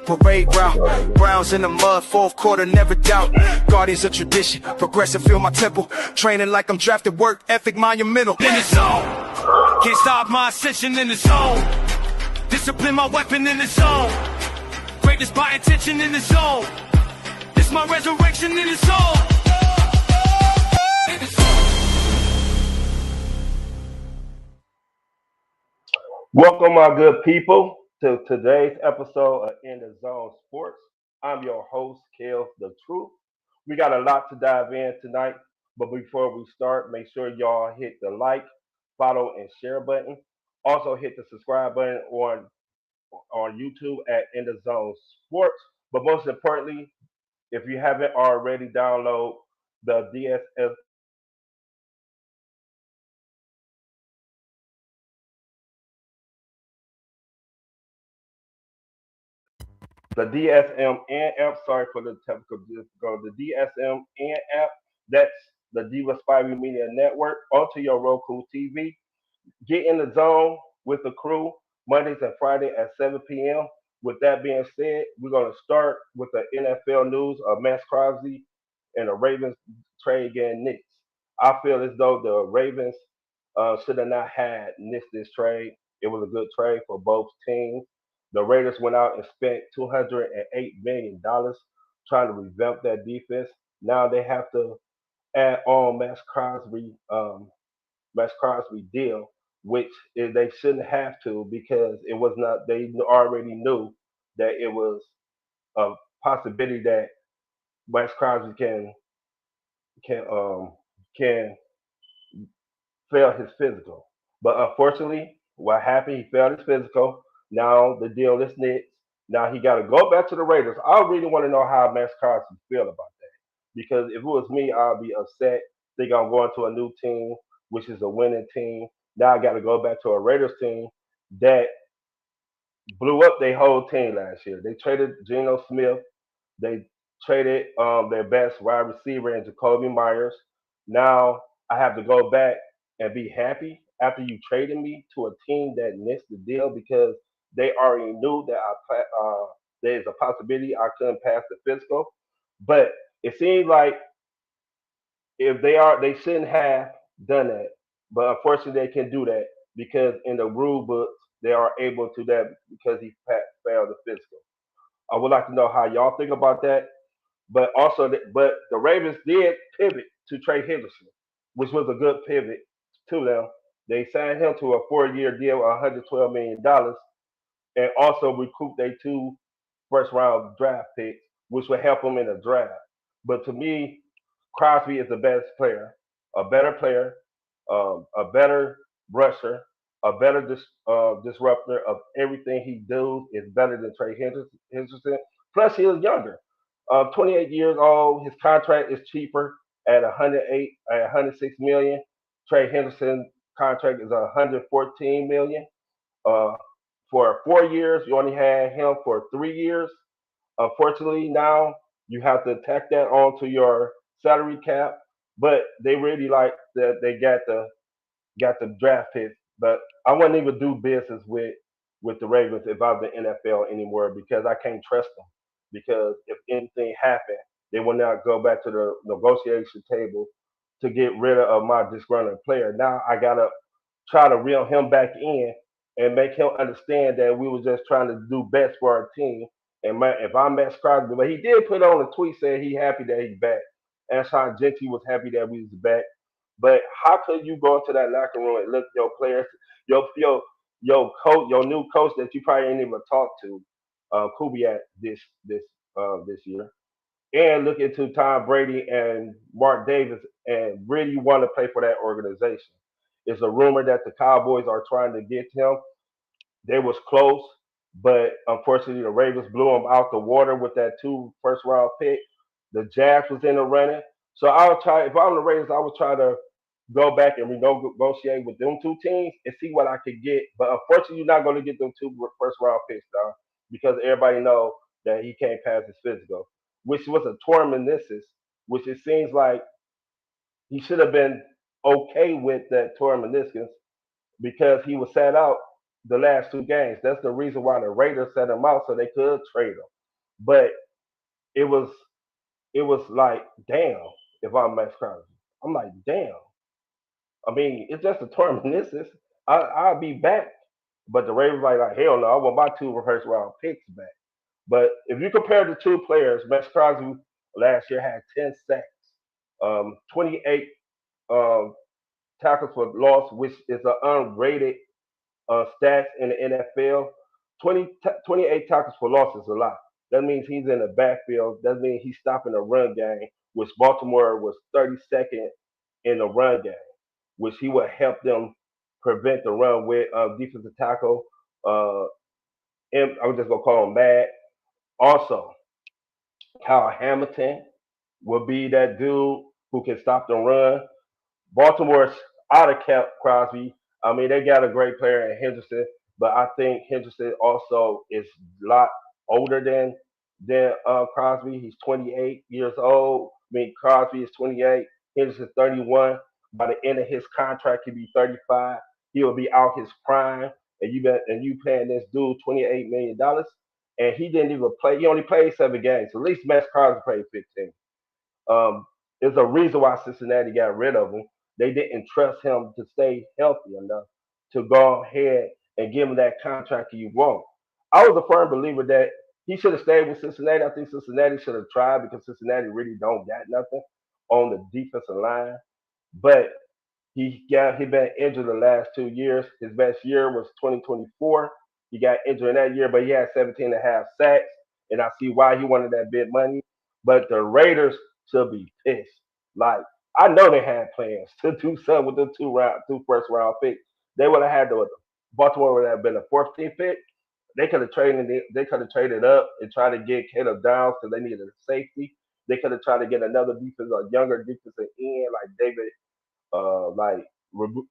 parade route. Browns in the mud, fourth quarter, never doubt. Guardians of tradition, progressive, feel my temple. Training like I'm drafted, work ethic monumental. In the zone, can't stop my ascension in the zone. Discipline my weapon in the zone. Greatness by intention in the zone. It's my resurrection in the zone. Welcome, my good people, to today's episode of EnDaZone Sports. I'm your host, Kels the Truth. We got a lot to dive in tonight, but before we start, make sure y'all hit the like, follow, and share button. Also, hit the subscribe button on YouTube at EnDaZone Sports. But most importantly, if you haven't already, download the DSMN app. Sorry for the technical difficulty. The DSMN app. That's the Diva Spivey Media Network onto your Roku TV. Get in the zone with the crew Mondays and Fridays at 7 p.m. With that being said, we're going to start with the NFL news of Max Crosby and the Ravens trade getting nixed. I feel as though the Ravens should have not had nixed this trade. It was a good trade for both teams. The Raiders went out and spent $208 million trying to revamp that defense. Now they have to add on Max Crosby deal, which they shouldn't have to because it was not. They already knew that it was a possibility that Max Crosby can fail his physical. But unfortunately, what happened? He failed his physical. Now the deal is nixed. Now he got to go back to the Raiders. I really want to know how Max Crosby feel about that because if it was me, I'd be upset. Think I'm going to a new team, which is a winning team. Now I got to go back to a Raiders team that blew up their whole team last year. They traded Geno Smith. They traded their best wide receiver in Jacoby Myers. Now I have to go back and be happy after you traded me to a team that missed the deal because they already knew that there's a possibility I couldn't pass the physical. But it seems like if they shouldn't have done that. But unfortunately, they can do that because in the rule books they are able to that because he failed the physical. I would like to know how y'all think about that. But also, but the Ravens did pivot to Trey Henderson, which was a good pivot to them. They signed him to a 4-year deal, $112 million, and also recouped their 2 first-round draft picks, which will help them in the draft. But to me, Crosby is the best player, a better rusher, a better disruptor of everything he does is better than Trey Henderson. Plus, he is younger. 28 years old. His contract is cheaper at 106 million. Trey Henderson's contract is 114 million. For 4 years, you only had him for 3 years. Unfortunately, now you have to tack that onto your salary cap. But they really like that they got the draft pick. But I wouldn't even do business with the Ravens if I was in the NFL anymore because I can't trust them. Because if anything happened, they will not go back to the negotiation table to get rid of my disgruntled player. Now I gotta try to reel him back in and make him understand that we were just trying to do best for our team. And if I'm Max Crosby, but he did put on a tweet saying he happy that he's back. And Sean Gentry was happy that we was back. But how could you go into that locker room and look your players, your coach, your new coach that you probably ain't even talked to, Kubiak this year, and look into Tom Brady and Mark Davis and really want to play for that organization? It's a rumor that the Cowboys are trying to get him. They was close, but unfortunately the Ravens blew them out the water with that 2 first-round pick. The Jags was in the running. So I would try, if I'm the Ravens, I would try to go back and negotiate with them 2 teams and see what I could get. But unfortunately, you're not going to get them 2 first-round picks, dog, because everybody knows that he can't pass his physical, which was a torn meniscus, which it seems like he should have been okay with that torn meniscus because he was sat out the last 2 games. That's the reason why the Raiders set him out so they could trade him. But it was it was like, damn, if I'm Max Crosby. I'm like, damn. I mean, it's just a torn meniscus. I'll be back. But the Ravens like, hell no, I want my two first round picks back. But if you compare the two players, Max Crosby last year had 10 sacks, 28 um, tackles for loss, which is an unrated stats in the NFL. 28 tackles for loss is a lot. That means he's in the backfield. That means he's stopping the run game, which Baltimore was 32nd in the run game, which he would help them prevent the run with defensive tackle. Uh, I was just gonna call him Mad. Also, Kyle Hamilton will be that dude who can stop the run. Baltimore's out of Crosby. I mean, they got a great player in Henderson, but I think Henderson also is a lot older than Crosby. He's 28 years old. I mean, Crosby is 28. Henderson's 31. By the end of his contract, he'll be 35. He'll be out his prime, and you paying this dude $28 million, and he didn't even play. He only played 7 games. So at least Max Crosby played 15. Um, there's a reason why Cincinnati got rid of him. They didn't trust him to stay healthy enough to go ahead and give him that contract he want. I was a firm believer that he should have stayed with Cincinnati. I think Cincinnati should have tried because Cincinnati really don't got nothing on the defensive line. But he been injured the last 2 years. His best year was 2024. He got injured in that year, but he had 17 and a half sacks, and I see why he wanted that big money. But the Raiders should be pissed. Like, I know they had plans to do something with the two first round picks. They would have had the Baltimore would have been a 14th pick. They could have traded up and tried to get Caleb Downs because they needed a safety. They could have tried to get another defense, a younger defensive end like David like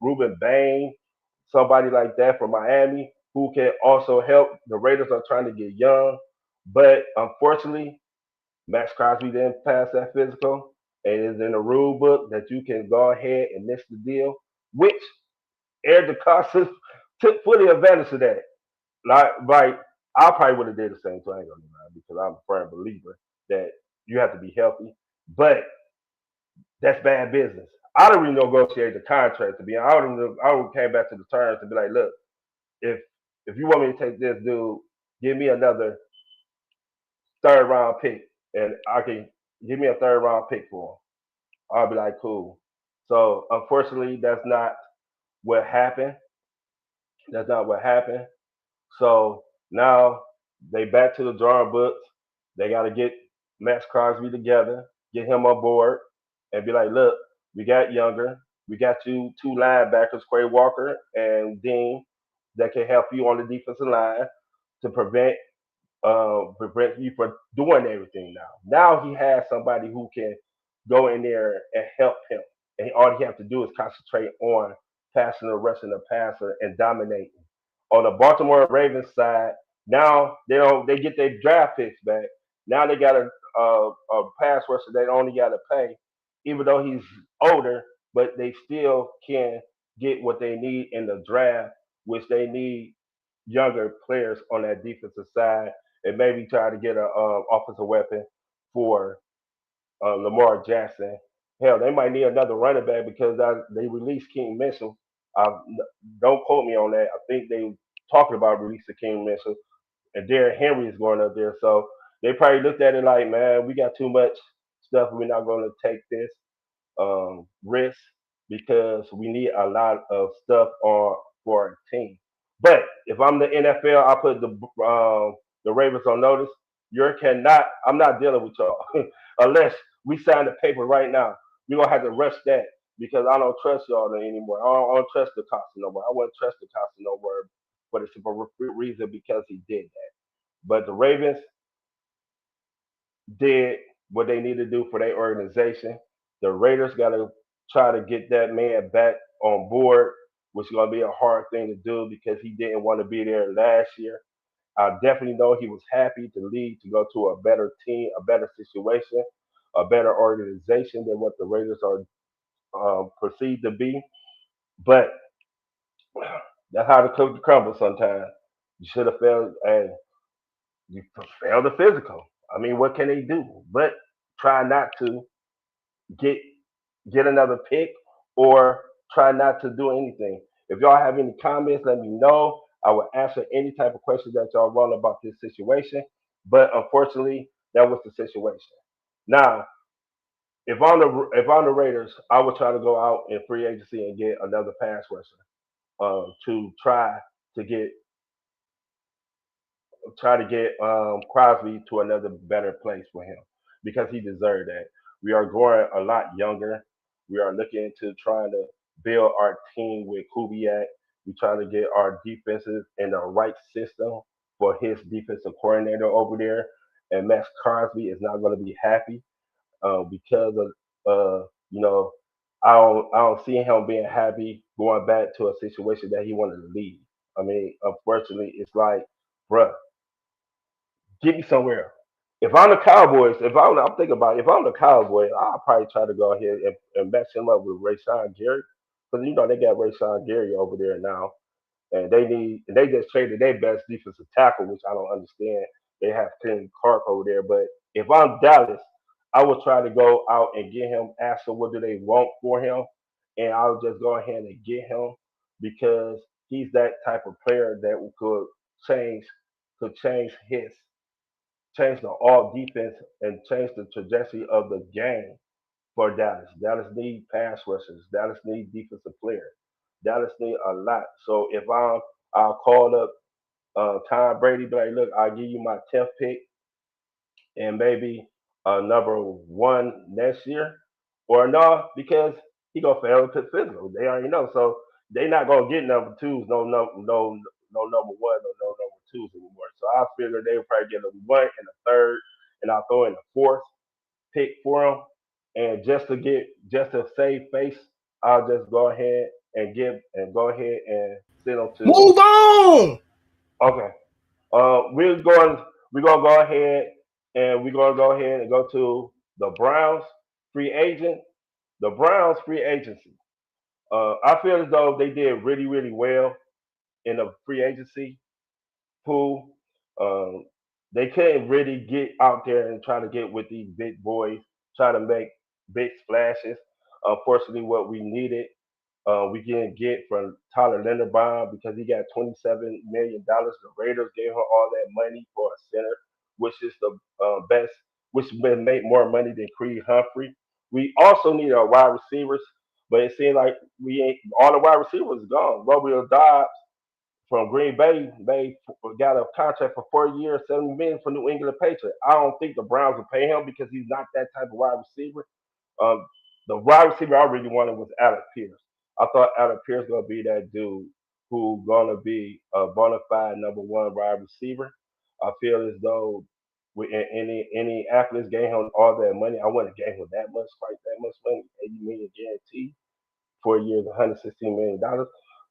Ruben Bain, somebody like that from Miami who can also help. The Raiders are trying to get young, but unfortunately, Max Crosby didn't pass that physical, and it's in the rule book that you can go ahead and miss the deal, which Eric DeCosta took fully advantage of that. Like I probably would have did the same thing on because I'm a firm believer that you have to be healthy, but that's bad business. I'd have renegotiated the contract to be honest. I would have came back to the terms and be like, look, if if you want me to take this dude, give me another third round pick and I can give me a third round pick for him. I'll be like, cool. So unfortunately that's not what happened. That's not what happened. So now they back to the drawing books. They got to get Max Crosby together, get him on board, and be like, look, we got younger. We got you two linebackers, Quay Walker and Dean, that can help you on the defensive line to prevent you from doing everything now. Now he has somebody who can go in there and help him. And all he has to do is concentrate on passing the rest of the passer and dominating. On the Baltimore Ravens side, now they get their draft picks back. Now they got a pass rusher they only got to pay, even though he's older, but they still can get what they need in the draft, which they need younger players on that defensive side, and maybe try to get an offensive weapon for Lamar Jackson. Hell, they might need another running back because they released King Mitchell. Uh, don't quote me on that. I think they talking about releasing King Mitchell, and Derrick Henry is going up there. So they probably looked at it like, man, we got too much stuff. We're not going to take this risk because we need a lot of stuff on for our team. But if I'm the NFL, I put the Ravens on notice. You cannot. I'm not dealing with y'all unless we sign the paper right now. We're gonna have to rush that because I don't trust y'all anymore. I don't trust the Costa no more. I wouldn't trust the Costa no more for the simple reason because he did that. But the Ravens did what they need to do for their organization. The Raiders got to try to get that man back on board, which is going to be a hard thing to do because he didn't want to be there last year. I definitely know he was happy to leave to go to a better team, a better situation, a better organization than what the Raiders are perceived to be. But that's how the cookie crumbles sometimes. You should have failed, and you failed the physical. I mean, what can they do? But try not to get get another pick or try not to do anything. If y'all have any comments, let me know. I will answer any type of questions that y'all want about this situation. But unfortunately, that was the situation. Now, if I'm the Raiders, I would try to go out in free agency and get another pass rusher to to get try to get Crosby to another better place for him because he deserved that. We are growing a lot younger. We are looking to trying to build our team with Kubiak. We're trying to get our defenses in the right system for his defensive coordinator over there. And Max Crosby is not going to be happy because of you know I don't see him being happy going back to a situation that he wanted to leave. I mean, unfortunately, it's like, bruh, get me somewhere. If I'm the Cowboys, I'm thinking about it, if I'm the Cowboys, I'll probably try to go ahead and match him up with Rashawn Gary because they got Rashawn Gary over there now, and they just traded their best defensive tackle, which I don't understand. They have Kenny Clark over there, but if I'm Dallas, I would try to go out and get him. Ask them what do they want for him, and I'll just go ahead and get him because he's that type of player that change could change the all defense and change the trajectory of the game for Dallas. Dallas need pass rushers. Dallas need defensive players. Dallas need a lot. So I'll call up Tom Brady, be like, look, I'll give you my 10th pick and maybe number one next year, or no, because he gonna fail to physical. They already know, so they not gonna get number twos, no number one, no number twos anymore. So I figure they will probably get a one and a third, and I'll throw in the fourth pick for them. And just to save face, I'll just go ahead and go ahead and send them to. Move on. Okay, we're gonna go ahead and go to the Browns free agent, the Browns free agency. I feel as though they did really really well in the free agency pool. Um, they couldn't really get out there and try to get with these big boys, try to make big splashes. Unfortunately, what we needed we didn't get from Tyler Linderbaum because he got $27 million. The Raiders gave him all that money for a center, which is the best, which been made more money than Creed Humphrey. We also need our wide receivers, but it seemed like we ain't all the wide receivers gone. Romeo Dobbs from Green Bay, they got a contract for 4 years, $70 million for New England Patriots. I don't think the Browns will pay him because he's not that type of wide receiver. Um, the wide receiver I really wanted was Alec Pierce. I thought Alec Pierce gonna be that dude who gonna be a bona fide number one wide receiver. I feel as though with any athletes gave him all that money, I wouldn't have gave him that much, quite that much money, 80 million guaranteed, 4 years, $116 million.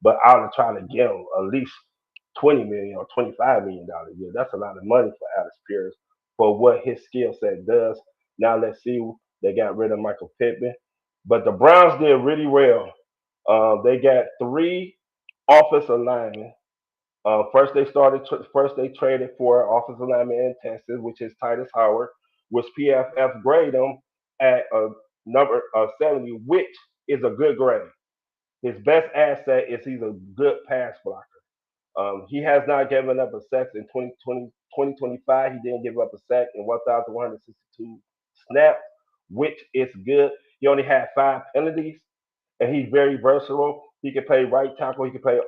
But I would try to get him at least 20 million or $25 million. Yeah, that's a lot of money for Alex Pierce for what his skill set does. Now let's see. They got rid of Michael Pittman, but the Browns did really well. They got three offensive linemen. First they traded for offensive lineman in Texas, which is Titus Howard, which PFF graded him at a number 70, which is a good grade. His best asset is he's a good pass blocker. He has not given up a sack in 2025. He didn't give up a sack in 1,162 snaps, which is good. He only had 5 penalties, and he's very versatile. He can play right tackle. He can play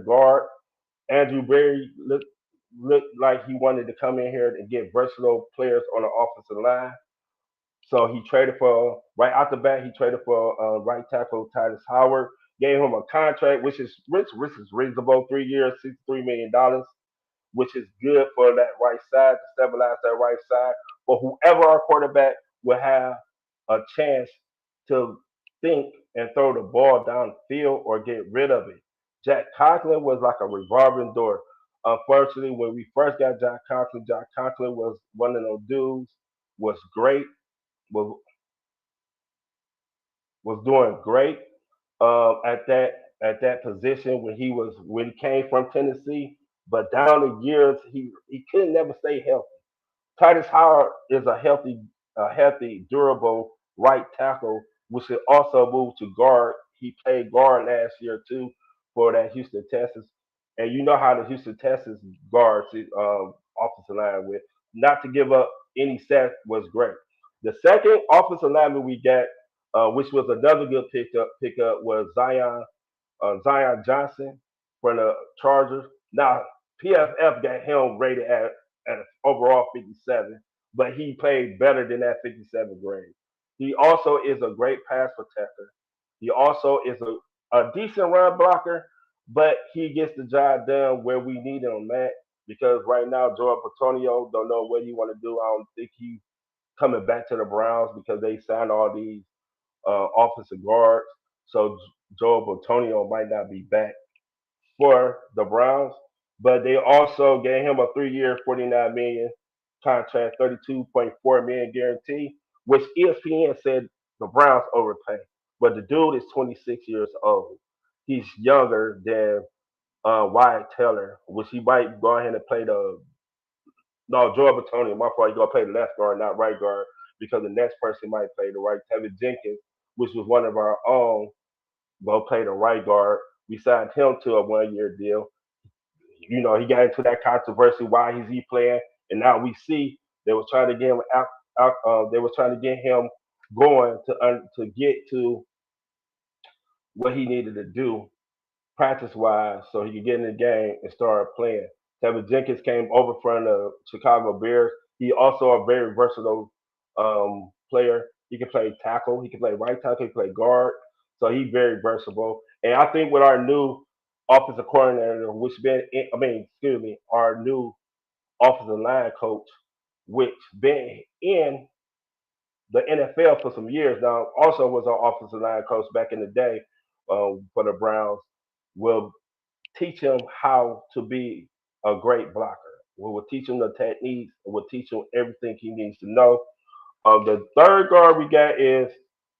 guard. Andrew Berry looked like he wanted to come in here and get versatile players on the offensive line. So he traded for right out the bat. He traded for right tackle Titus Howard. Gave him a contract, which is reasonable, 3 years, $63 million, which is good for that right side to stabilize that right side. But whoever our quarterback will have a chance to think and throw the ball down the field or get rid of it. Jack Conklin was like a revolving door. Unfortunately, when we first got Jack Conklin was one of those dudes, was great, was was doing great at that position when he came from Tennessee. But down the years, he couldn't never stay healthy. Titus Howard is a healthy, durable right tackle, which should also move to guard. He played guard last year too for that Houston Texans, and you know how the Houston Texans guards offensive line with not to give up any sacks was great. The second offensive lineman we got, which was another good pickup was Zion Johnson for the Chargers. Now, PFF got him rated at an overall 57, but he played better than that 57 grade. He also is a great pass protector. He also is a decent run blocker, but he gets the job done where we need him at. Because right now, Joel Petonio don't know what he want to do. I don't think he's coming back to the Browns because they signed all these offensive guards. So Joel Botonio might not be back for the Browns, but they also gave him a 3-year, 49 million contract, 32.4 million guarantee, which ESPN said the Browns overpaid. But the dude is 26 years old. He's younger than Wyatt Teller, which he might go ahead and play the no Joel Batonio. My fault. He's gonna play the left guard, not right guard, because the next person might play the right. Tevin Jenkins, which was one of our own, go play the right guard. We signed him to a 1-year deal. You know, he got into that controversy. Why is he playing? And now we see they were trying to get him out. They were trying to get him going to get to what he needed to do practice wise so he could get in the game and start playing. Tevin Jenkins came over from the Chicago Bears. He also a very versatile player. He can play tackle. He can play right tackle. He can play guard. So he's very versatile. And I think with our new offensive coordinator, excuse me, our new offensive line coach, which been in the NFL for some years now, also was our offensive line coach back in the day for the Browns, will teach him how to be a great blocker. We will teach him the techniques and we'll teach him everything he needs to know. The third guard we got is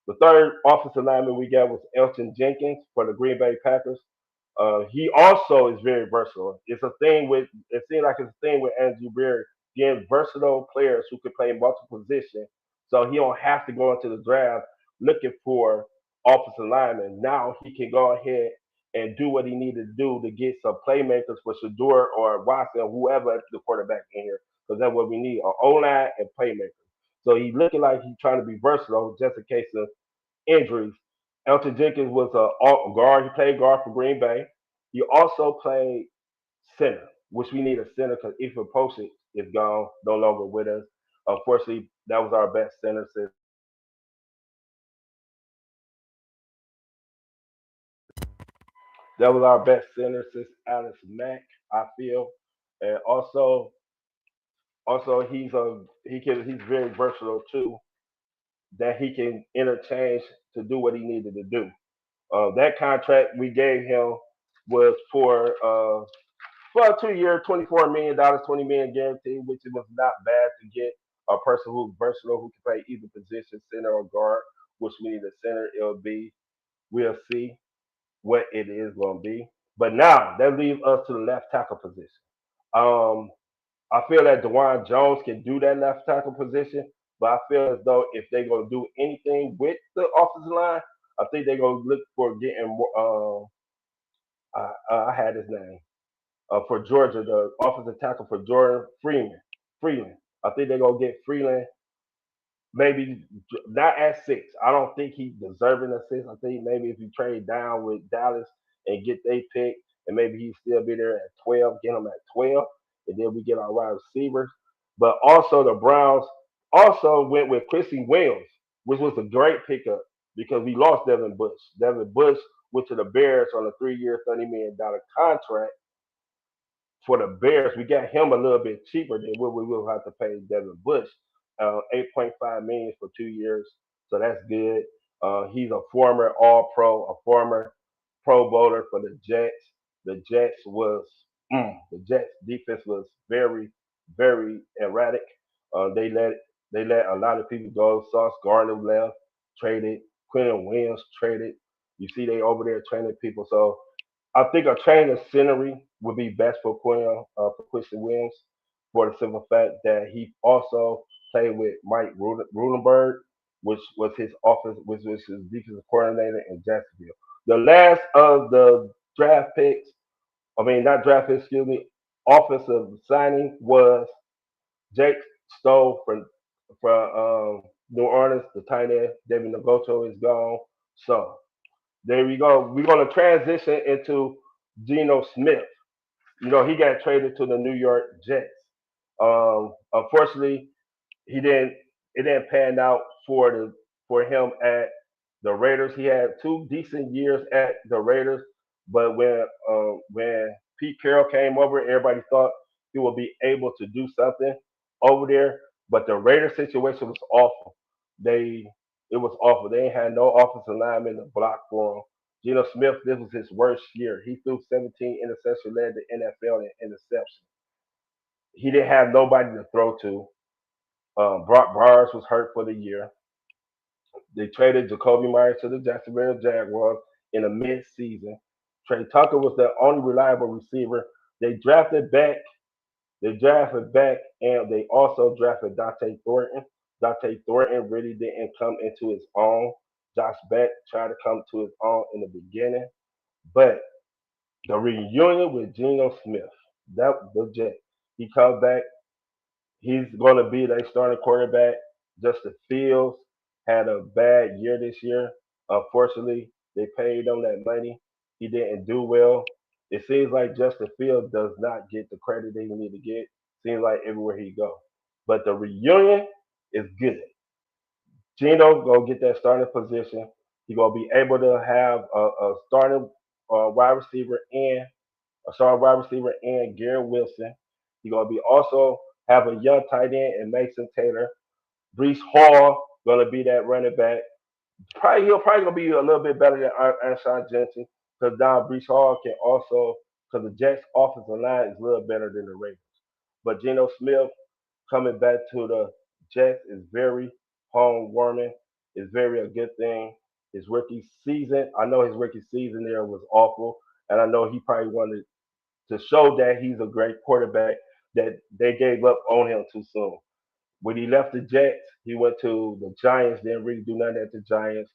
the third offensive lineman we got was Elton Jenkins for the Green Bay Packers. He also is very versatile. It seems like it's a thing with Andrew Berry, getting versatile players who can play multiple positions. So he don't have to go into the draft looking for offensive linemen. Now he can go ahead and do what he needed to do to get some playmakers for Shador or Watson, whoever the quarterback in here, because that's what we need: an O line and playmakers. So he's looking like he's trying to be versatile just in case of injuries. Elton Jenkins was a guard. He played guard for Green Bay. He also played center, which we need a center because Ethan Posick is gone, no longer with us. Unfortunately, that was our best center since Alex Mack. I feel, and also he's very versatile too. That he can interchange to do what he needed to do. That contract we gave him was for a 2-year, $24 million, $20 million guarantee, which was not bad to get a person who's versatile who can play either position, center or guard, which we need a center. It'll be we'll see what it is going to be. But now that leaves us to the left tackle position. Um, I feel that Dewan Jones can do that left tackle position, but I feel as though if they're going to do anything with the offensive line, I think they're going to look for getting more. I had his name for Georgia, the offensive tackle for Jordan Freeman. Freeland. I think they're gonna get Freeland maybe not at 6. I don't think he's deserving of 6. I think maybe if you trade down with Dallas and get they pick, and maybe he still be there at 12, get him at 12, and then we get our wide receivers. But also the Browns also went with Chrissy Williams, which was a great pickup because we lost Devin Bush. Devin Bush went to the Bears on a 3-year, $30 million contract for the Bears. We got him a little bit cheaper than what we will have to pay Devin Bush, 8.5 million for 2 years. So that's good. He's a former All Pro, a former Pro Bowler for the Jets. The Jets defense was very, very erratic. They let a lot of people go. Sauce Gardner left, traded. Quentin Williams traded. You see, they over there training people. So I think a change of scenery would be best for Quinn, for Christian Williams. for the simple fact that he also played with Mike Rudenberg, which was his defensive coordinator in Jacksonville. The last of the draft picks, I mean not draft picks, excuse me, offensive signing was Jake Stowe from New Orleans. The tight end David Njoku is gone. So there we go. We're gonna transition into Geno Smith. He got traded to the New York Jets. Unfortunately, he didn't. It didn't pan out for him at the Raiders. He had two decent years at the Raiders, but when Pete Carroll came over, everybody thought he would be able to do something over there. But the Raiders situation was awful. They It was awful. They ain't had no offensive lineman to block for him. Geno Smith, this was his worst year. He threw 17 interceptions, led the NFL in interceptions. He didn't have nobody to throw to. Brock Bars was hurt for the year. They traded Jacoby Myers to the Jacksonville Jaguars in the mid-season. Trey Tucker was the only reliable receiver. They drafted back. They drafted back, and they also drafted Dante Thornton. Dante Thornton really didn't come into his own. Josh Beck tried to come to his own in the beginning, but the reunion with Geno Smith, that was Jet. He comes back. He's going to be their starting quarterback. Justin Fields had a bad year this year. Unfortunately, they paid him that money. He didn't do well. It seems like Justin Fields does not get the credit that he need to get. Seems like everywhere he goes. But the reunion is good. Geno gonna get that starting position. He gonna be able to have a starting wide receiver and a starting wide receiver and Garrett Wilson. He gonna be also have a young tight end and Mason Taylor. Brees Hall gonna be that running back. He'll probably gonna be a little bit better than Anshawn Jensen because now Brees Hall can also because the Jets offensive line is a little better than the Ravens. But Geno Smith coming back to the Jets is very home warming. It's very a good thing. His rookie season, I know his rookie season there was awful, and I know he probably wanted to show that he's a great quarterback that they gave up on him too soon. When he left the Jets, he went to the Giants, didn't really do nothing at the Giants,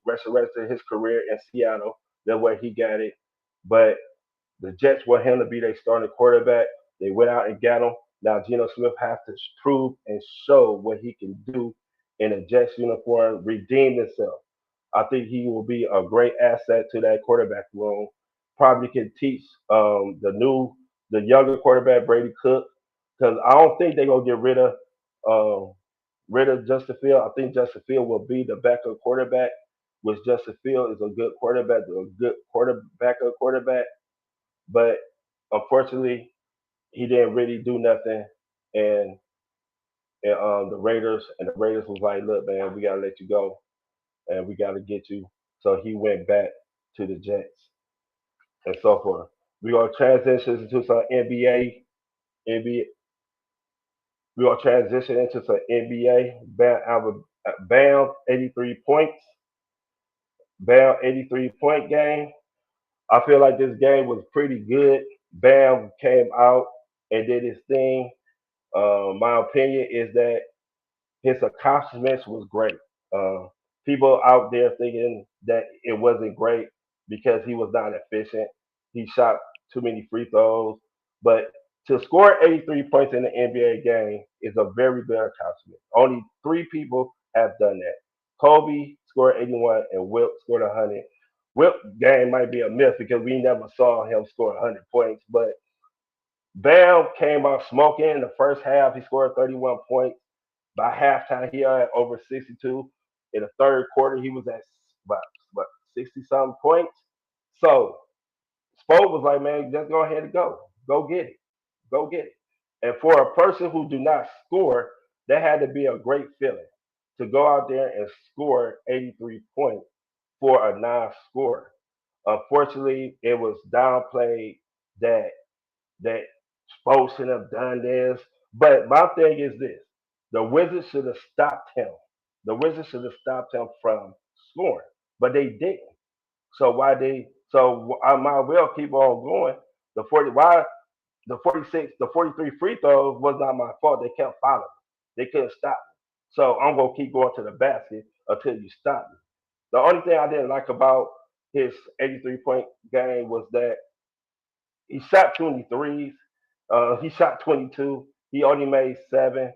resurrected his career in Seattle. That's where he got it. But the Jets want him to be their starting quarterback. They went out and got him. Now Geno Smith has to prove and show what he can do in a Jets uniform, redeem himself. I think he will be a great asset to that quarterback room. Probably can teach the younger quarterback Brady Cook because I don't think they're gonna get rid of Justin Field. I think Justin Field will be the backup quarterback, which Justin Field is a good quarterback, a good backup quarterback. But unfortunately, he didn't really do nothing, and the Raiders was like, "Look, man, we gotta let you go, and we gotta get you." So he went back to the Jets and so forth. We're gonna transition into some NBA. NBA. We're gonna transition into some NBA. Bam 83 points. Bam 83-point game. I feel like this game was pretty good. Bam came out and did his thing. My opinion is that his accomplishments was great. Uh, People out there thinking that it wasn't great because he was not efficient. He shot too many free throws. But to score 83 points in the NBA game is a very good accomplishment. Only three people have done that. Kobe scored 81 and Wilt scored 100. Wilt game might be a myth because we never saw him score 100 points, but Bam came out smoking in the first half. He scored 31 points. By halftime, he had over 62. In the third quarter, he was at about 60 something points. So Spo was like, man, just go ahead and go. Go get it. Go get it. And for a person who do not score, that had to be a great feeling to go out there and score 83 points for a non-scorer. Unfortunately, it was downplayed that that Spo should have done this. But my thing is this: the Wizards should have stopped him. The Wizards should have stopped him from scoring, but they didn't. So why they? So I might well keep on going. The 40. Why the 46, the 43 free throws was not my fault. They kept following. They couldn't stop me. So I'm gonna keep going to the basket until you stop me. The only thing I didn't like about his 83-point game was that he shot 23s. He shot 22. He only made seven.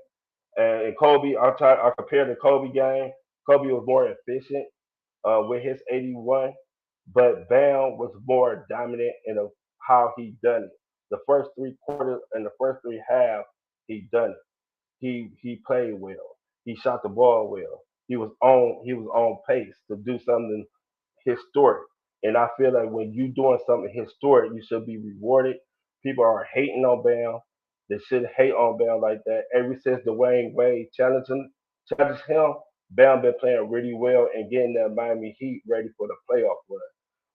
And Kobe, I compared the Kobe game. Kobe was more efficient with his 81, but Bam was more dominant in how he done it. The first 3 quarters and the first three halves, he done it. He played well. He shot the ball well. He was on pace to do something historic. And I feel like when you doing something historic, you should be rewarded. People are hating on Bam. They should hate on Bam like that. Ever since Dwayne Wade challenged him, Bam been playing really well and getting that Miami Heat ready for the playoff run,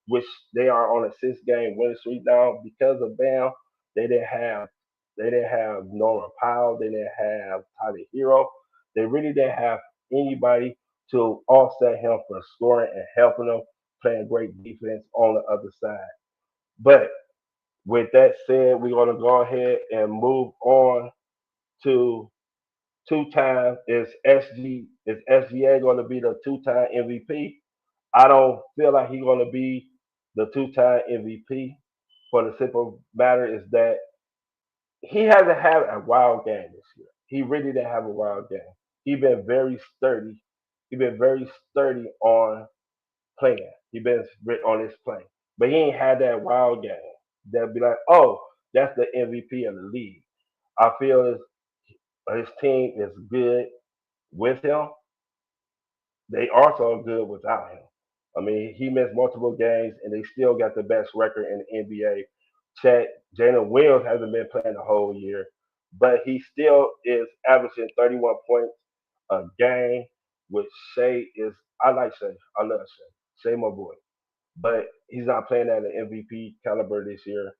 which they are on a 6-game winning streak now because of Bam. They didn't have they didn't have Norman Powell. They didn't have Tyler Hero. They really didn't have anybody to offset him for scoring and helping them playing great defense on the other side. But with that said, we're going to go ahead and move on to two-time. Is SGA going to be the two-time MVP? I don't feel like he's going to be the two-time MVP. For the simple matter is that he hasn't had a wild game this year. He really didn't have a wild game. He been very sturdy. He been very sturdy on playing. He been on his play, but he ain't had that wild game. That'd be like, oh, that's the MVP of the league. I feel his team is good with him. They also good without him. I mean, he missed multiple games, and they still got the best record in the NBA. Chet, Jalen Williams hasn't been playing the whole year, but he still is averaging 31 points a game. With Shea is, I like Shea. I love Shea. Shea, my boy. But he's not playing at an MVP caliber this year.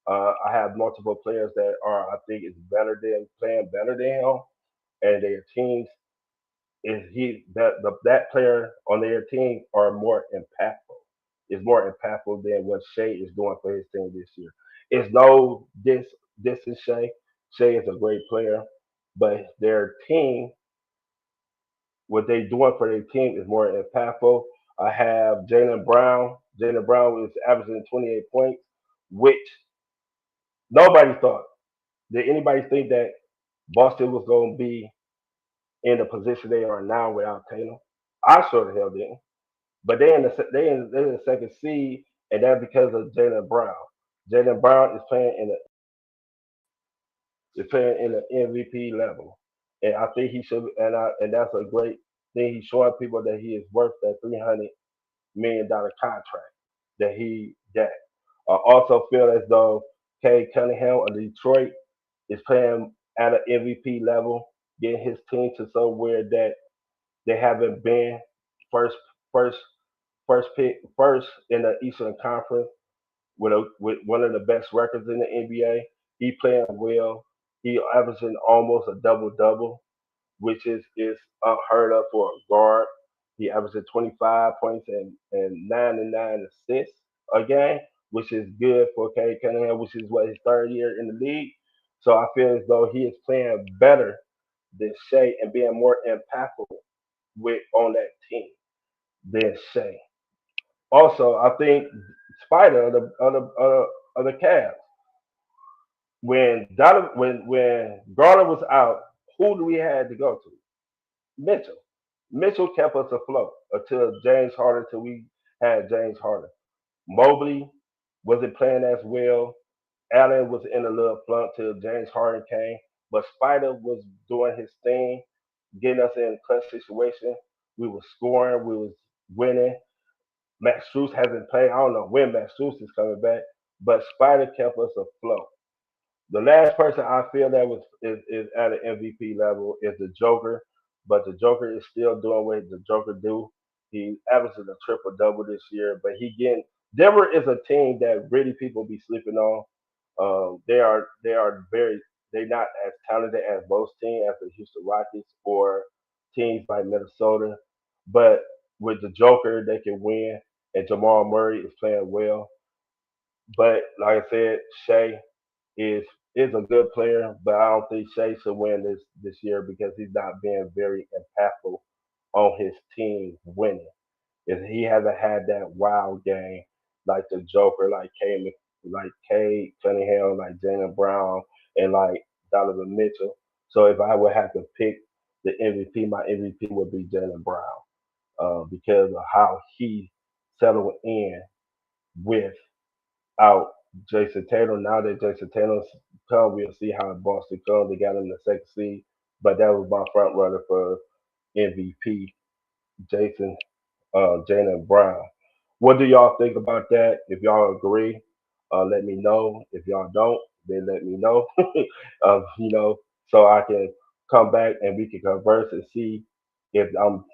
I have multiple players that are, I think, is better than playing better than him, and their teams is that player on their team are more impactful. Is more impactful than what Shea is doing for his team this year. It's no this is Shea. Shea is a great player, but their team, what they doing for their team is more impactful. I have Jalen Brown. Jalen Brown is averaging 28 points, which nobody thought. Did anybody think that Boston was going to be in the position they are now without Tatum? I sure the hell didn't. But they're in the second seed, and that's because of Jalen Brown. Jalen Brown is playing in the MVP level, and I think he should. And that's a great thing. He's showing people that he is worth that $300 million contract that he got. I also feel as though Cade Cunningham of Detroit is playing at an MVP level, getting his team to somewhere that they haven't been. First, first, first pick, first in the Eastern Conference with one of the best records in the NBA. He playing well. He averaging almost a double double, which is unheard of for a guard. He averages 25 points and 9 assists a game, which is good for Cade Cunningham, which is what his third year in the league. So I feel as though he is playing better than Shea and being more impactful with on that team than Shea. Also, I think Spider of the Cavs, when Garland was out, who do we had to go to? Mitchell. Mitchell kept us afloat until James Harden, till we had James Harden. Mobley wasn't playing as well. Allen was in a little flunk till James Harden came. But Spider was doing his thing, getting us in clutch situations. We were scoring, we was winning. Max Strus hasn't played. I don't know when Max Strus is coming back, but Spider kept us afloat. The last person I feel that is at an MVP level is the Joker, but the Joker is still doing what the Joker do. He averages a triple double this year, but he getting Denver is a team that really people be sleeping on. They are very they're not as talented as most teams, as the Houston Rockets or teams like Minnesota, but with the Joker they can win, and Jamal Murray is playing well. But like I said, Shea is is a good player, but I don't think Shea should win this year because he's not being very impactful on his team winning. If he hasn't had that wild game like the Joker, like Cade Cunningham, like Jalen Brown, and like Donovan Mitchell. So if I would have to pick the MVP, my MVP would be Jalen Brown because of how he settled in without Jason Tatum. Now that Jason Tatum's come, we'll see how Boston comes. They got him the second seed, but that was my front runner for MVP, Jason Jalen Brown. What do y'all think about that? If y'all agree, let me know. If y'all don't, then let me know. So I can come back and we can converse and see if I'm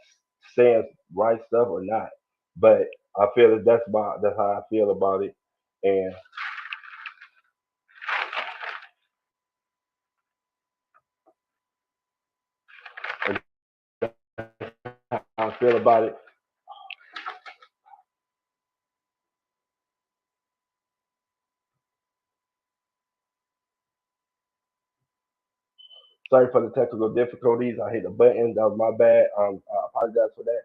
saying right stuff or not. But I feel that that's how I feel about it, and how I feel about it. Sorry for the technical difficulties. I hit the button. That was my bad. I apologize for that.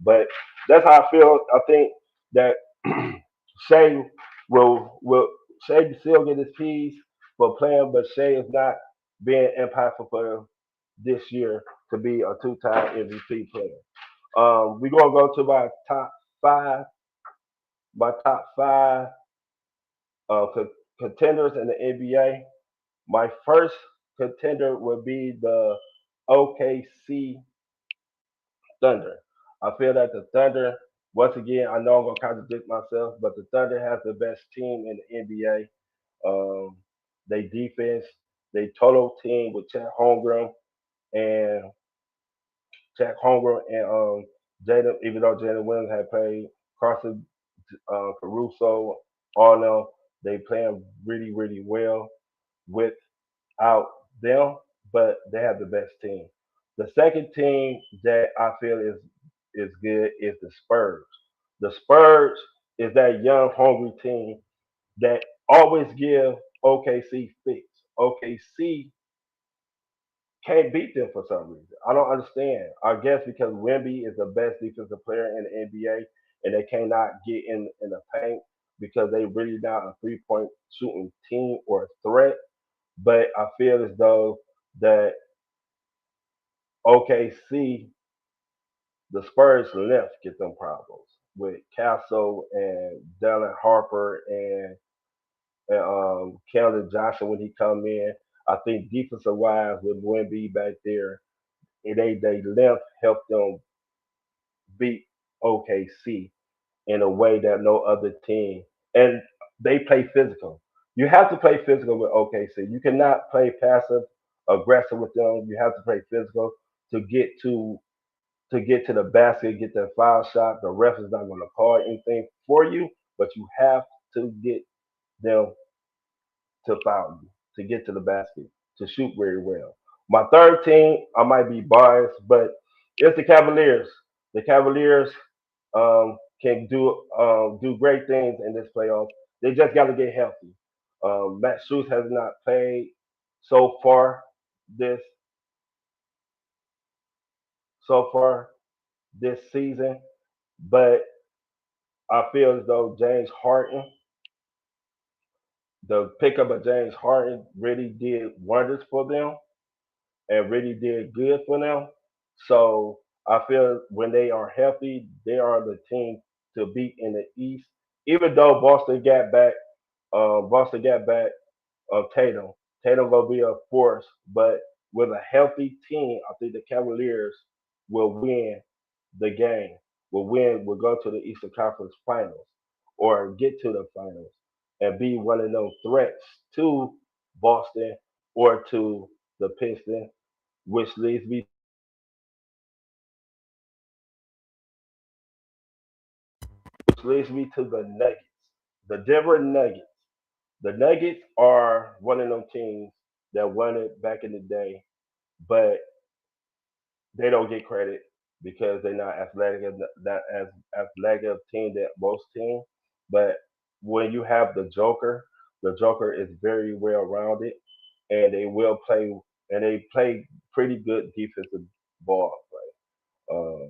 But that's how I feel. I think that Shea will Shea still get his piece for playing, but Shea is not being impactful for this year to be a two-time MVP player. We're gonna go to five, my top five contenders in the NBA. My first contender would be the OKC Thunder. I feel that the Thunder, once again, I know I'm gonna contradict myself, but the Thunder has the best team in the NBA. They defense, they total team with and Chet Holmgren and Jada, even though Jada Williams had played Carson Caruso on them, they playing really, really well without them, but they have the best team. The second team that I feel is good is the Spurs. The Spurs is that young, hungry team that always give OKC fits. OKC can't beat them for some reason. I don't understand. I guess because Wemby is the best defensive player in the NBA and they cannot get in the paint because they really not a 3-point shooting team or a threat. But I feel as though that OKC, the Spurs left get them problems with Castle and Dylan Harper and Keldon Johnson when he come in. I think defensive wise with Wemby back there, they left helped them beat OKC in a way that no other team. And they play physical. You have to play physical with OKC. You cannot play passive aggressive with them. You have to play physical to get to the basket, get that foul shot. The ref is not going to call anything for you, but you have to get them to foul you, to get to the basket, to shoot very well. My third team, I might be biased, but it's the Cavaliers. The Cavaliers can do great things in this playoff. They just got to get healthy. Matt Strus has not played so far this so far this season, but I feel as though the pickup of James Harden really did wonders for them and really did good for them. So I feel when they are healthy, they are the team to beat in the East. Even though Boston got back Tatum. Tatum gonna be a force, but with a healthy team, I think the Cavaliers will win the game. Will go to the Eastern Conference Finals or get to the finals and be one of those threats to Boston or to the Pistons, which leads me to the Nuggets. The Denver Nuggets. The Nuggets are one of them teams that won it back in the day, but they don't get credit because they're not athletic as not as athletic a team that most teams. But when you have the Joker is very well rounded. and they will play, and they play pretty good defensive ball. Uh,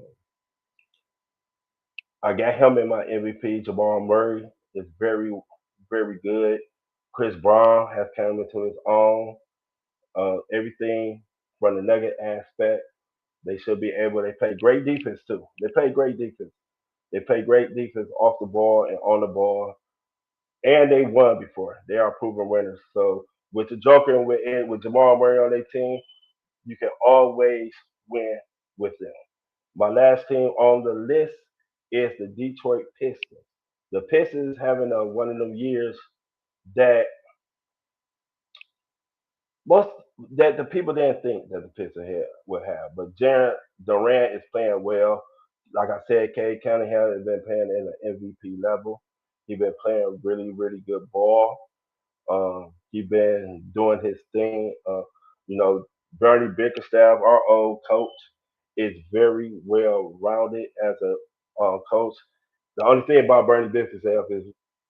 I got him in my MVP. Jamal Murray is very, very good. Chris Brown has come into his own. Everything from the Nugget aspect, they should be able. They play great defense too. They play great defense. They play great defense off the ball and on the ball, and they won before. They are proven winners. So with the Joker and with Jamal Murray on their team, you can always win with them. My last team on the list is the Detroit Pistons. The Pistons having one of them years that most that the people didn't think that the Pistons would have. But Jared Durant is playing well. Like I said, Cade Cunningham has been playing in the MVP level. He's been playing really, really good ball. He's been doing his thing. You know, Bernie Bickerstaff, our old coach, is very well rounded as a coach. The only thing about Bernie Bickerstaff is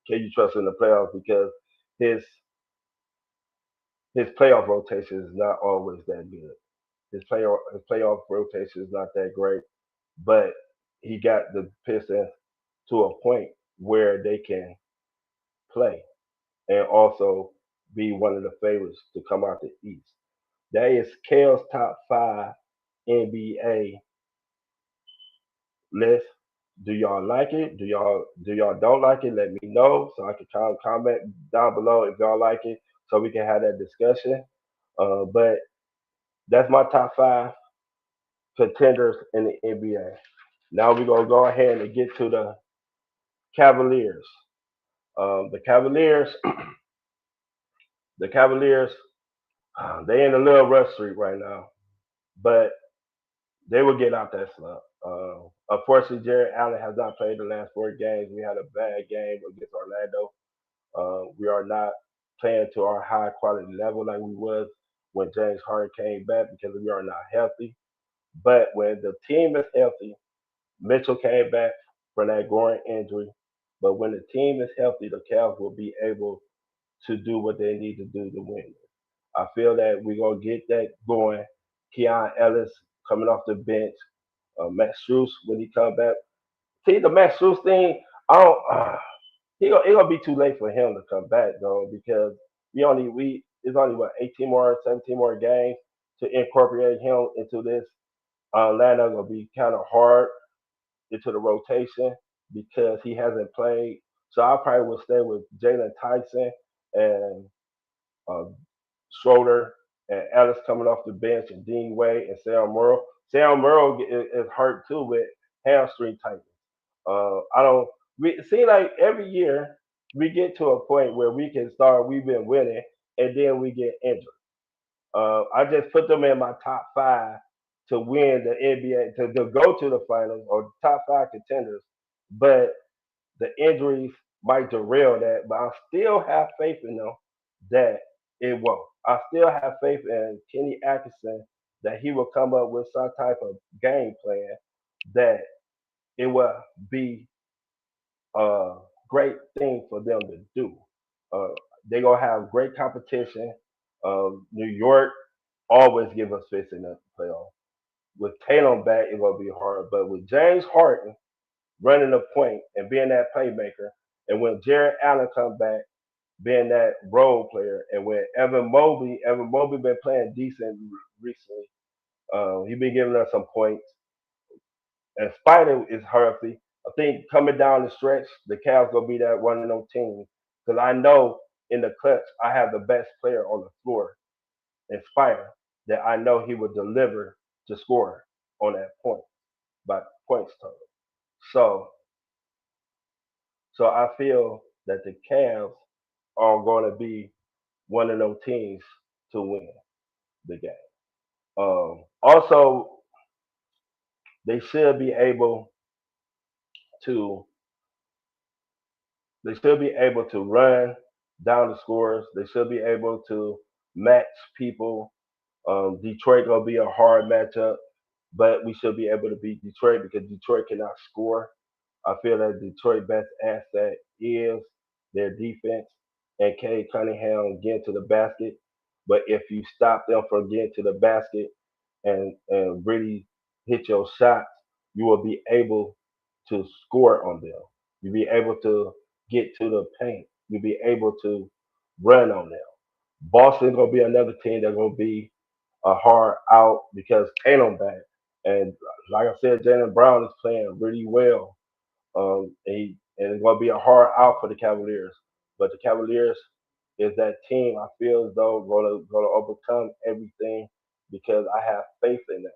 can you trust him in the playoffs because his his playoff rotation is not always that good. His playoff rotation is not that great, but he got the Pistons to a point where they can play and also be one of the favorites to come out the East. That is Kale's top five NBA list. Do y'all like it? Do y'all don't like it? Let me know so I can comment down below if y'all like it so we can have that discussion. But that's my top five contenders in the NBA. Now we're gonna go ahead and get to the Cavaliers. The Cavaliers, the Cavaliers, they in a little rough streak right now, but they will get out that slump. Unfortunately, Jared Allen has not played the last 4 games. We had a bad game against Orlando. We are not playing to our high quality level like we was when James Harden came back because we are not healthy. But when the team is healthy, Mitchell came back from that groin injury. But when the team is healthy, the Cavs will be able to do what they need to do to win. I feel that we're gonna get that going. Keon Ellis coming off the bench, Max Strus when he come back. See the Max Strus thing. I don't. It gonna be too late for him to come back though because we it's only what 18 more, 17 more games to incorporate him into this. Atlanta gonna be kind of hard into the rotation because he hasn't played. So I probably will stay with Jalen Tyson and uh, Schroeder and Ellis coming off the bench and Dean Wade and Sam Merle. Sam Merle is hurt too with hamstring tightness. I don't. We see like every year we get to a point where we can start. We've been winning and then we get injured. I just put them in my top five to win the NBA to go to the finals or top five contenders. But the injuries might derail that. But I still have faith in them that it won't. I still have faith in Kenny Atkinson that he will come up with some type of game plan that it will be a great thing for them to do. Uh, they're gonna have great competition. New York always give us fits in the playoff. With Tatum back, it's gonna be hard. But with James Harden running the point and being that playmaker, and when Jared Allen comes back, being that role player, and when Evan Mobley been playing decent recently. He been giving us some points. And Spider is healthy. I think coming down the stretch, the Cavs gonna be that one of them teams because I know in the clutch I have the best player on the floor in Spider that I know he would deliver to score on that point by points total. So so I feel that the Cavs are going to be one of those teams to win the game. Also, they should be able to they should be able to run down the scores. They should be able to match people. Detroit gonna be a hard matchup, but we should be able to beat Detroit because Detroit cannot score. I feel that Detroit best asset is their defense and Cade Cunningham getting to the basket. But if you stop them from getting to the basket and really hit your shots, you will be able to score on them. You'll be able to get to the paint. You'll be able to run on them. Boston gonna be another team that's gonna be a hard out because Tatum back. And like I said, Jalen Brown is playing really well. And it's gonna be a hard out for the Cavaliers. But the Cavaliers is that team I feel as though gonna overcome everything because I have faith in them.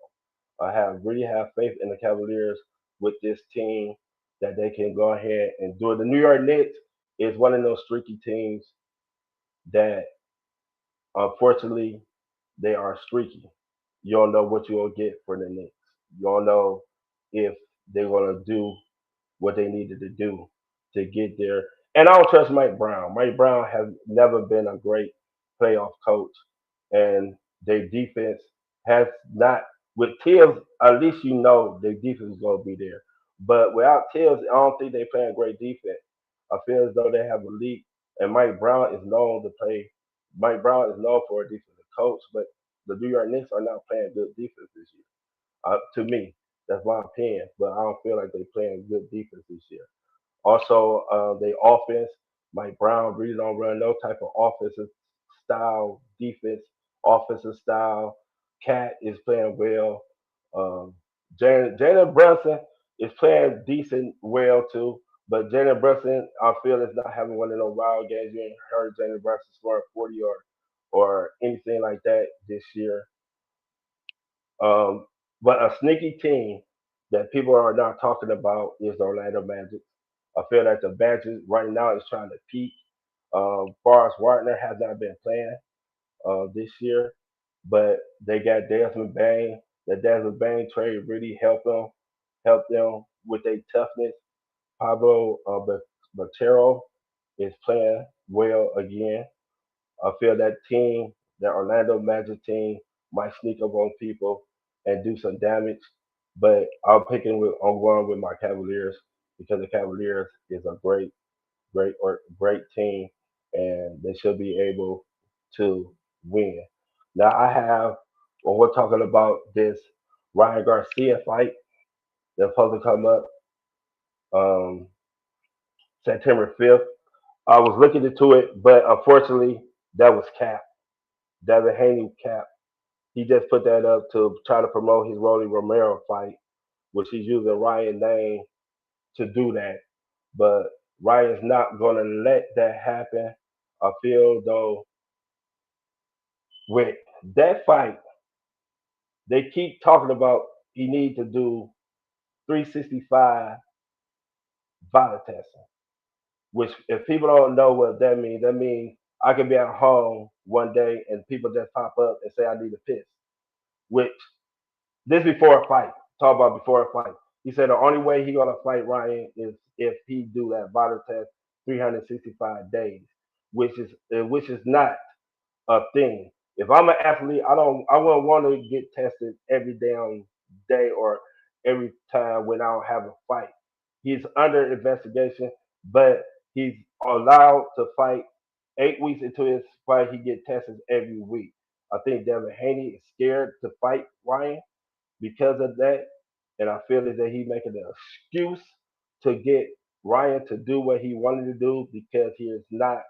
I have really have faith in the Cavaliers with this team that they can go ahead and do it. The New York Knicks is one of those streaky teams that unfortunately they are streaky. You don't know what you'll get for the Knicks. You don't know if they're gonna do what they needed to do to get there. And I don't trust Mike Brown. Mike Brown has never been a great playoff coach, and their defense has not. With Tibbs, at least you know their defense is going to be there. But without Tibbs, I don't think they playing great defense. I feel as though they have a lead, and Mike Brown is known to play. Mike Brown is known for a defensive coach, but the New York Knicks are not playing good defense this year. To me, that's my opinion, but I don't feel like they're playing good defense this year. Also, the offense, Mike Brown really don't run no type of offensive style defense, offensive style. Cat is playing well. Um, Jalen Brunson is playing decent well too, but Jalen Brunson, I feel, is not having one of those wild games. You ain't heard Jalen Brunson scoring 40 or anything like that this year. Um, but a sneaky team that people are not talking about is the Orlando Magic. I feel that the Magic right now is trying to peak. Forrest Wagner has not been playing this year, but they got Desmond Bain. The Desmond Bain trade really helped them with their toughness. Pablo Botero is playing well again. I feel that team, that Orlando Magic team, might sneak up on people and do some damage. But I'm going with my Cavaliers because the Cavaliers is a great team, and they should be able to win. Now I have when we're talking about this Ryan Garcia fight that's supposed to come up um, September 5th. I was looking into it, but unfortunately that was Cap. Devin Haney Cap. He just put that up to try to promote his Rolly Romero fight, which he's using Ryan's name to do that. But Ryan's not going to let that happen. I feel though with that fight, they keep talking about he need to do 365 violence testing, which if people don't know what that means I could be at home one day and people just pop up and say I need a piss, which this before a fight. Talk about before a fight. He said the only way he gonna fight Ryan is if he do that vital test 365 days, which is not a thing. If I'm an athlete, I wouldn't want to get tested every damn day or every time when I don't have a fight. He's under investigation, but he's allowed to fight 8 weeks into his fight. He get tested every week. I think Devin Haney is scared to fight Ryan because of that. And I feel as that he's making an excuse to get Ryan to do what he wanted to do because he is not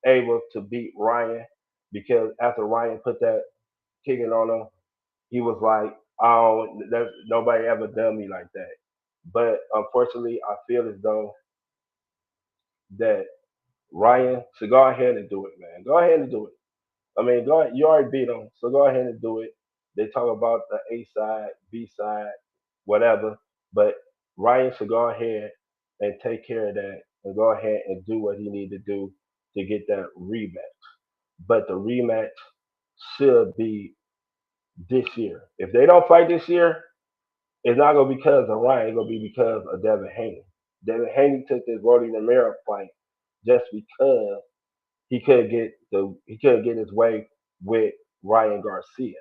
able to beat Ryan. Because after Ryan put that kicking on him, he was like, "Oh, nobody ever done me like that." But unfortunately, I feel as though that Ryan should go ahead and do it, man. Go ahead and do it. I mean, go ahead. You already beat him, so go ahead and do it. They talk about the A side, B side, whatever. But Ryan should go ahead and take care of that and go ahead and do what he need to do to get that rematch. But the rematch should be this year. If they don't fight this year, it's not gonna be because of Ryan. It's gonna be because of Devin Haney. Devin Haney took this Roddy Romero fight just because he couldn't get his way with Ryan Garcia.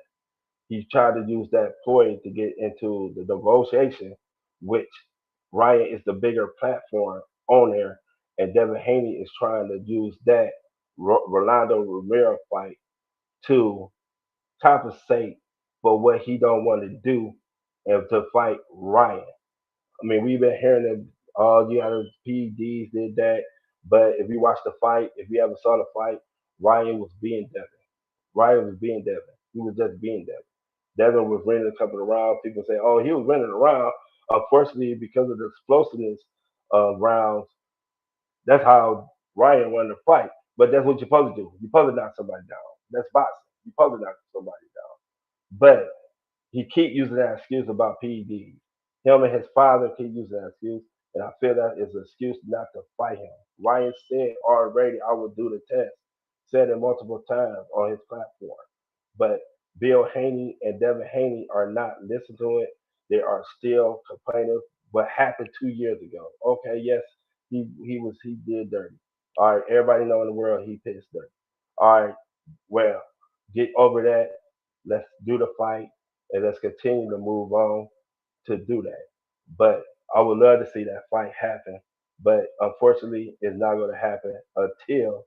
He tried to use that ploy to get into the negotiation, which Ryan is the bigger platform on there, and Devin Haney is trying to use that Rolando Romero fight to compensate for what he don't want to do and to fight Ryan. I mean, we've been hearing that all the other PEDs did that, but if you watch the fight, if you ever saw the fight, Ryan was being Devin. Ryan was being Devin. He was just being Devin. Devin was running a couple of rounds. People say, "Oh, he was running around." Unfortunately, because of the explosiveness of rounds, that's how Ryan won the fight. But that's what you're supposed to do. You're supposed to knock somebody down. That's boxing. You're supposed to knock somebody down. But he keep using that excuse about PEDs. Him and his father keep using that excuse, and I feel that is an excuse not to fight him. Ryan said already, "I will do the test." Said it multiple times on his platform, but Bill Haney and Devin Haney are not listening to it. They are still complaining. What happened 2 years ago? Okay, yes, he did dirty. All right, everybody know in the world he pissed dirty. All right, well, get over that. Let's do the fight and let's continue to move on to do that. But I would love to see that fight happen. But unfortunately, it's not going to happen until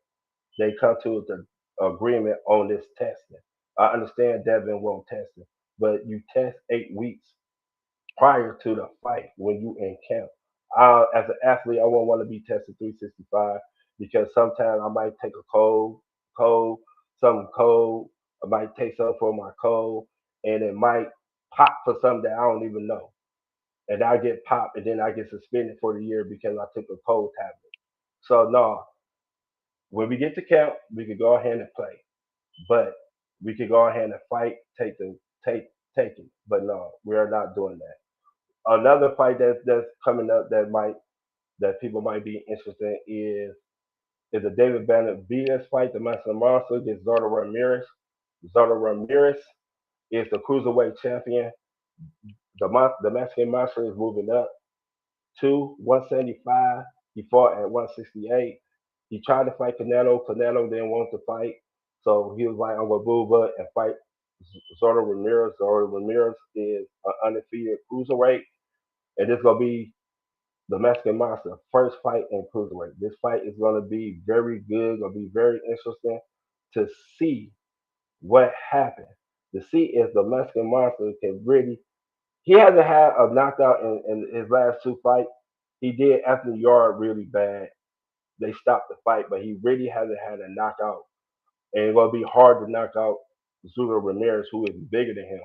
they come to the agreement on this testing. I understand Devin won't test it, but you test 8 weeks prior to the fight when you in camp. As an athlete, I won't want to be tested 365 because sometimes I might take a something cold. I might take something for my cold, and it might pop for something that I don't even know. And I get popped, and then I get suspended for the year because I took a cold tablet. So no, when we get to camp, we could go ahead and play, but we could go ahead and fight, take take it. But no, we are not doing that. Another fight that's coming up that people might be interested in is the David Benavidez fight, the Master Monster against Zordo Ramirez. Zordo Ramirez is the cruiserweight champion. The Mexican Monster is moving up to 175. He fought at 168. He tried to fight Canelo. Canelo didn't want to fight, so he was like, "I'm gonna move up and fight Zordo Ramirez." Zordo Ramirez is an undefeated cruiserweight, and this is gonna be the Mexican Monster first fight in cruiserweight. This fight is going to be very good. Going to be very interesting to see what happens. To see if the Mexican Monster can really. He hasn't had a knockout in his last two fights. He did Anthony Yard really bad. They stopped the fight, but he really hasn't had a knockout. And it's going to be hard to knock out Zulo Ramirez, who is bigger than him,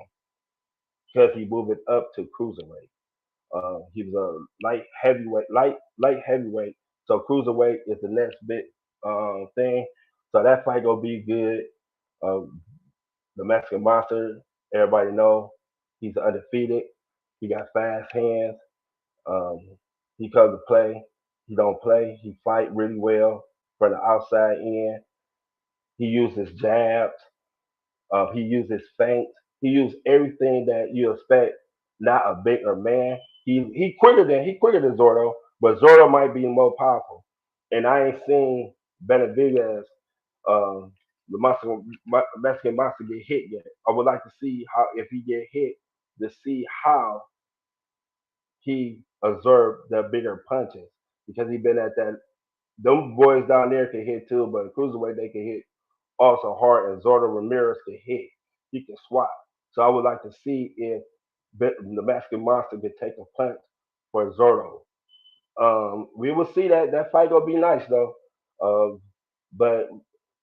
because he moved it up to cruiserweight. He was a light heavyweight. So cruiserweight is the next big thing. So that fight gonna be good. Um, the Mexican Monster, everybody know he's undefeated. He got fast hands. Um, he comes to play. He don't play. He fight really well from the outside in. He uses jabs. He uses feints. He used everything that you expect. Not a bigger man. He quicker than Zordo, but Zordo might be more powerful. And I ain't seen Benavidez, the Mexican monster, get hit yet. I would like to see how if he get hit to see how he absorbed the bigger punches because he been at that. Them boys down there can hit too, but cruiserweight they can hit also hard, and Zordo Ramirez can hit. He can swat. So I would like to see if the Mexican Monster could take a punch for Zordo. We will see that fight gonna be nice though. But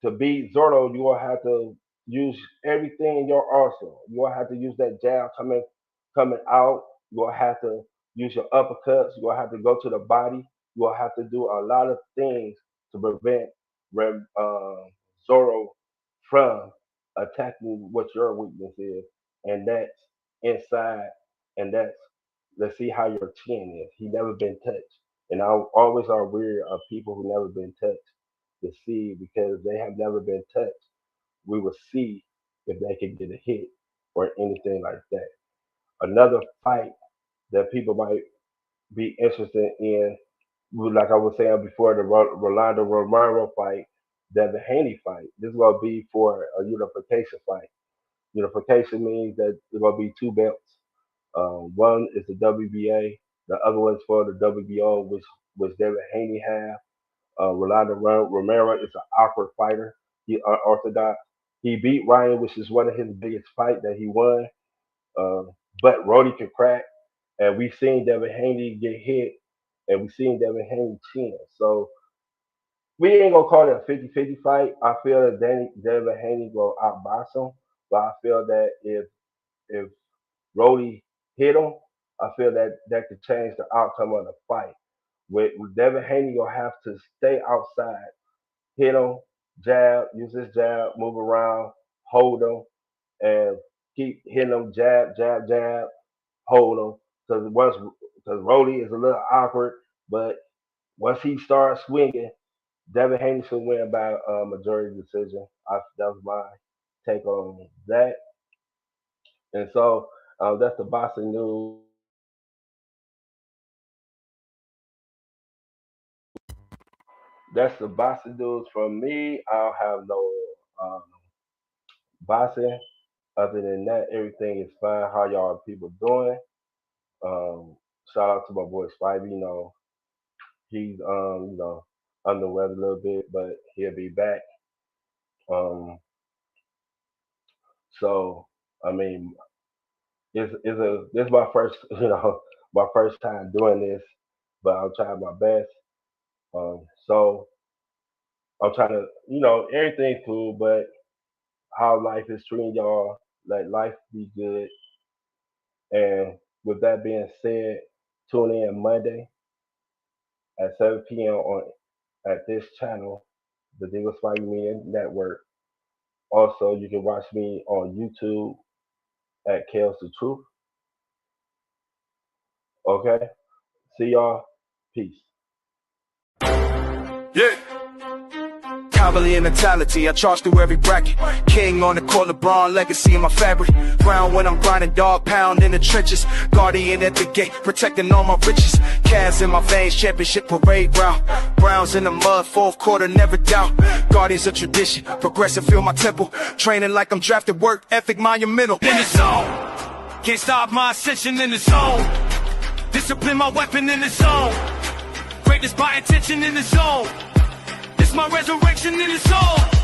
to beat Zordo, you will have to use everything in your arsenal. You will have to use that jab coming out. You will have to use your uppercuts. You will have to go to the body. You will have to do a lot of things to prevent Zorro from attacking what your weakness is, and that's inside, and that's let's see how your chin is. He never been touched, and I always are weary of people who never been touched to see because they have never been touched. We will see if they can get a hit or anything like that. Another fight that people might be interested in, like I was saying before, the Rolando Romero fight, Devin Haney fight. This is going to be for a unification fight. Unification means that there's going to be two belts. One is the WBA, the other one's for the WBO, which Devin Haney have. Rolando Romero is an awkward fighter. He unorthodox. He beat Ryan, which is one of his biggest fights that he won. But Rody can crack, and we've seen Devin Haney get hit, and we've seen Devin Haney chin. So we ain't gonna call it a 50-50 fight. I feel that Devin Haney will outbox him, but I feel that if Rody hit him, I feel that that could change the outcome of the fight. With Devin Haney, you'll have to stay outside, hit him, jab, use his jab, move around, hold him, and keep hitting him, jab, jab, jab, hold him. Because Rody is a little awkward, but once he starts swinging, Devin Haney should win by majority decision. That was my take on that. And so that's the boxing news. That's the boxing news from me. I don't have no um, boxing. Other than that, everything is fine. How y'all people doing? Um, Shout out to my boy Spivey. He's under the weather a little bit, but he'll be back. Um, so I mean, this is my first my first time doing this, but I'll try my best. So I'm trying to everything's cool, but how life is treating y'all, let life be good. And with that being said, tune in Monday at 7 p.m. on at this channel, the Diva Spivey Media Network. Also, you can watch me on YouTube at Chaos the Truth. Okay? See y'all. Peace. Yeah. Cavalier mentality, I charge through every bracket. King on the court, LeBron legacy in my fabric. Ground when I'm grinding, dog pound in the trenches. Guardian at the gate, protecting all my riches. Cavs in my veins, championship parade ground. Browns in the mud, fourth quarter, never doubt. Guardians of tradition, progressive, feel my temple. Training like I'm drafted, work ethic monumental. In the zone, can't stop my ascension in the zone. Discipline my weapon in the zone. Greatness by intention in the zone. It's my resurrection in the soul.